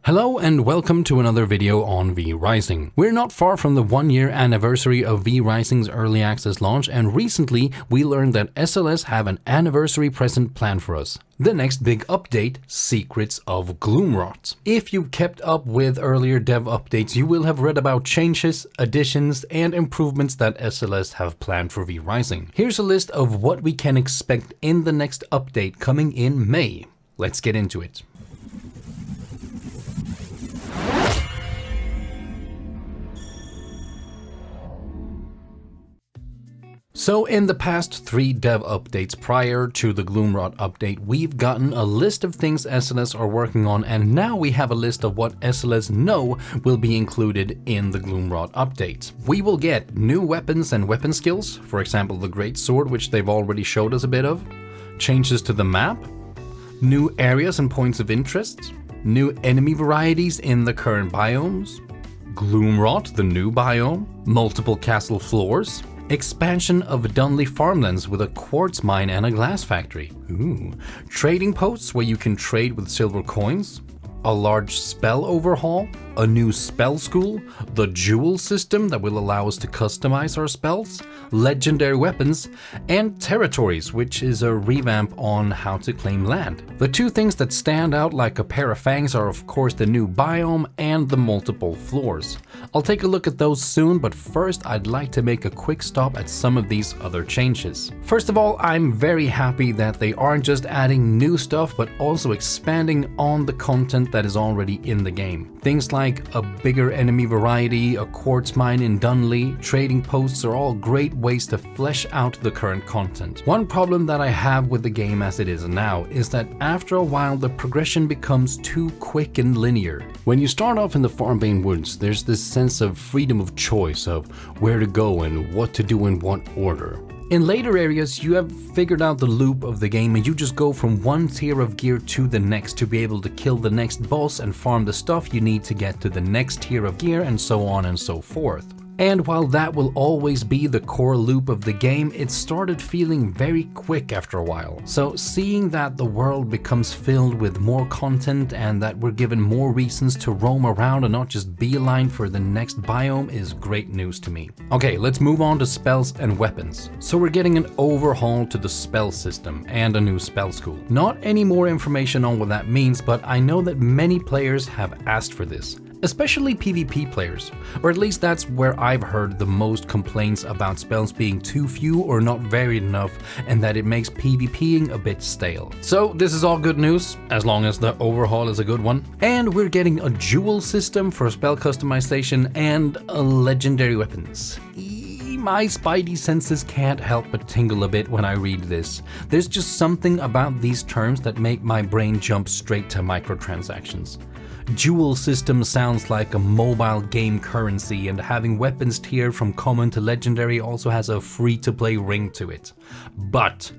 Hello and welcome to another video on V Rising. We're not far from the 1-year anniversary of V Rising's early access launch, and recently we learned that SLS have an anniversary present planned for us. The next big update, Secrets of Gloomrot. If you've kept up with earlier dev updates, you will have read about changes, additions, and improvements that SLS have planned for V Rising. Here's a list of what we can expect in the next update coming in May. Let's get into it. So in the past 3 dev updates prior to the Gloomrot update, we've gotten a list of things SLS are working on, and now we have a list of what SLS know will be included in the Gloomrot update. We will get new weapons and weapon skills, for example the Great Sword, which they've already showed us a bit of, changes to the map, new areas and points of interest, new enemy varieties in the current biomes, Gloomrot, the new biome, multiple castle floors, expansion of Dunley farmlands with a quartz mine and a glass factory. Ooh. Trading posts where you can trade with silver coins, a large spell overhaul, a new spell school, the jewel system that will allow us to customize our spells, legendary weapons, and territories, which is a revamp on how to claim land. The 2 things that stand out like a pair of fangs are of course the new biome and the multiple floors. I'll take a look at those soon, but first I'd like to make a quick stop at some of these other changes. First of all, I'm very happy that they aren't just adding new stuff, but also expanding on the content that is already in the game. Things like a bigger enemy variety, a quartz mine in Dunley, trading posts are all great ways to flesh out the current content. One problem that I have with the game as it is now is that after a while the progression becomes too quick and linear. When you start off in the Farmbane Woods, there's this sense of freedom of choice of where to go and what to do in what order. In later areas, you have figured out the loop of the game and you just go from one tier of gear to the next to be able to kill the next boss and farm the stuff you need to get to the next tier of gear, and so on and so forth. And while that will always be the core loop of the game, it started feeling very quick after a while. So seeing that the world becomes filled with more content and that we're given more reasons to roam around and not just beeline for the next biome is great news to me. Okay, let's move on to spells and weapons. So we're getting an overhaul to the spell system and a new spell school. Not any more information on what that means, but I know that many players have asked for this. Especially PvP players, or at least that's where I've heard the most complaints about spells being too few or not varied enough, and that it makes PvPing a bit stale. So this is all good news, as long as the overhaul is a good one. And we're getting a jewel system for spell customization and legendary weapons. My spidey senses can't help but tingle a bit when I read this. There's just something about these terms that make my brain jump straight to microtransactions. Jewel system sounds like a mobile game currency, and having weapons tiered from common to legendary also has a free-to-play ring to it. But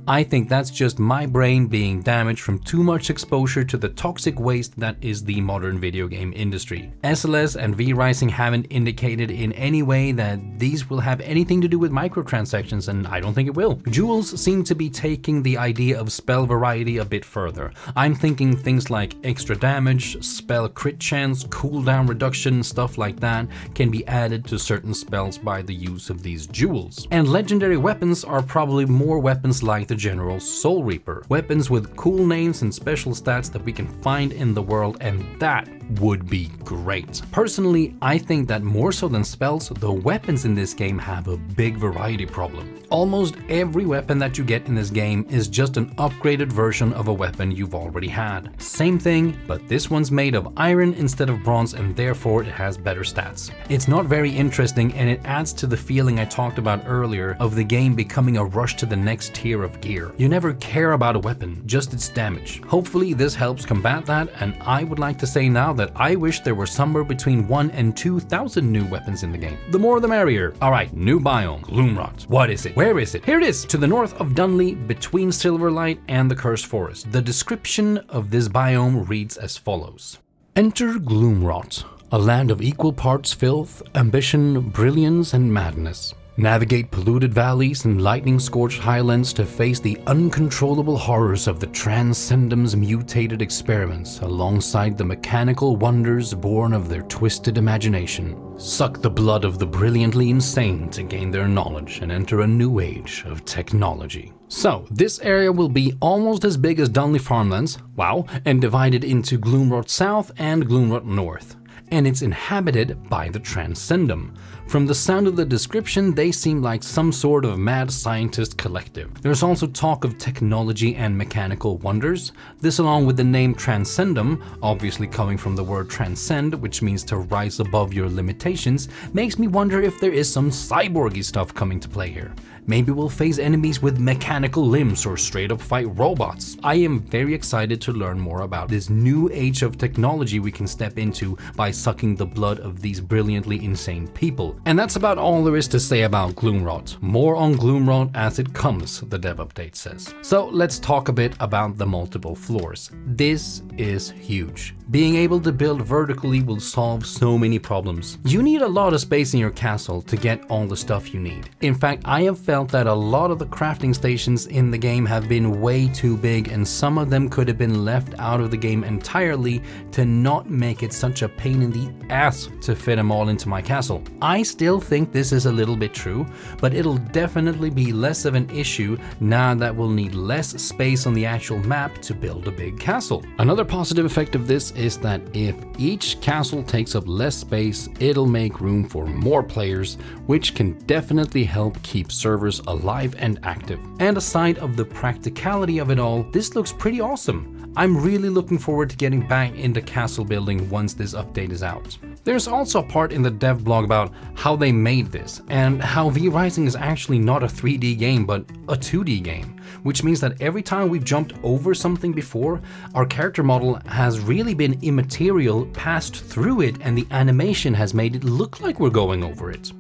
I think that's just my brain being damaged from too much exposure to the toxic waste that is the modern video game industry. SLS and V Rising haven't indicated in any way that these will have anything to do with microtransactions, and I don't think it will. Jewels seem to be taking the idea of spell variety a bit further. I'm thinking things like extra damage, spell crit chance, cooldown reduction, stuff like that can be added to certain spells by the use of these jewels. And legendary weapons are probably more weapons like the general Soul Reaper. Weapons with cool names and special stats that we can find in the world, and that would be great. Personally, I think that more so than spells, the weapons in this game have a big variety problem. Almost every weapon that you get in this game is just an upgraded version of a weapon you've already had. Same thing, but this one's made of iron instead of bronze, and therefore it has better stats. It's not very interesting, and it adds to the feeling I talked about earlier of the game becoming a rush to the next tier of gear. You never care about a weapon, just its damage. Hopefully this helps combat that, and I would like to say now that I wish there were somewhere between 1,000 and 2,000 new weapons in the game. The more the merrier. Alright, new biome, Gloomrot. What is it? Where is it? Here it is! To the north of Dunley, between Silverlight and the Cursed Forest. The description of this biome reads as follows. Enter Gloomrot, a land of equal parts filth, ambition, brilliance, and madness. Navigate polluted valleys and lightning-scorched highlands to face the uncontrollable horrors of the Transcendum's mutated experiments alongside the mechanical wonders born of their twisted imagination. Suck the blood of the brilliantly insane to gain their knowledge and enter a new age of technology. So, this area will be almost as big as Dunley Farmlands, wow, and divided into Gloomrot South and Gloomrot North. And it's inhabited by the Transcendum. From the sound of the description, they seem like some sort of mad scientist collective. There's also talk of technology and mechanical wonders. This, along with the name Transcendum, obviously coming from the word transcend, which means to rise above your limitations, makes me wonder if there is some cyborgy stuff coming to play here. Maybe we'll face enemies with mechanical limbs or straight up fight robots. I am very excited to learn more about this new age of technology we can step into by sucking the blood of these brilliantly insane people. And that's about all there is to say about Gloomrot. More on Gloomrot as it comes, the dev update says. So let's talk a bit about the multiple floors. This is huge. Being able to build vertically will solve so many problems. You need a lot of space in your castle to get all the stuff you need. In fact, I have felt that a lot of the crafting stations in the game have been way too big, and some of them could have been left out of the game entirely to not make it such a pain in the ass to fit them all into my castle. I still think this is a little bit true, but it'll definitely be less of an issue now that we'll need less space on the actual map to build a big castle. Another positive effect of this is that if each castle takes up less space, it'll make room for more players, which can definitely help keep servers alive and active. And aside of the practicality of it all, this looks pretty awesome. I'm really looking forward to getting back into castle building once this update is out. There's also a part in the dev blog about how they made this, and how V Rising is actually not a 3D game but a 2D game, which means that every time we've jumped over something before, our character model has really been immaterial passed through it, and the animation has made it look like we're going over it.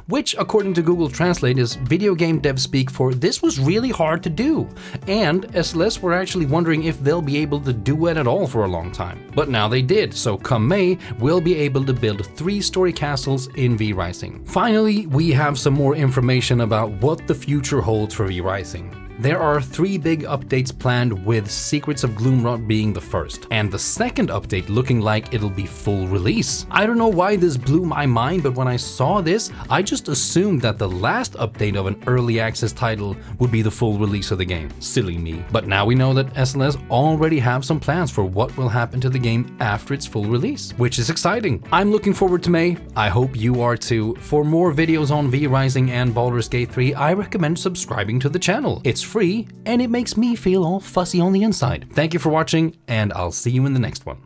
Which, according to Google Translate, is video game dev speak for "this was really hard to do," and SLS were actually wondering if they'll be able to do it at all for a long time. But now they did, so come May, we'll be able to build 3-story castles in V Rising. Finally, we have some more information about what the future holds for V Rising. There are 3 big updates planned, with Secrets of Gloomrot being the first, and the second update looking like it'll be full release. I don't know why this blew my mind, but when I saw this, I just assumed that the last update of an early access title would be the full release of the game. Silly me. But now we know that SLS already have some plans for what will happen to the game after its full release, which is exciting. I'm looking forward to May. I hope you are too. For more videos on V Rising and Baldur's Gate 3, I recommend subscribing to the channel. It's free, and it makes me feel all fuzzy on the inside. Thank you for watching, and I'll see you in the next one.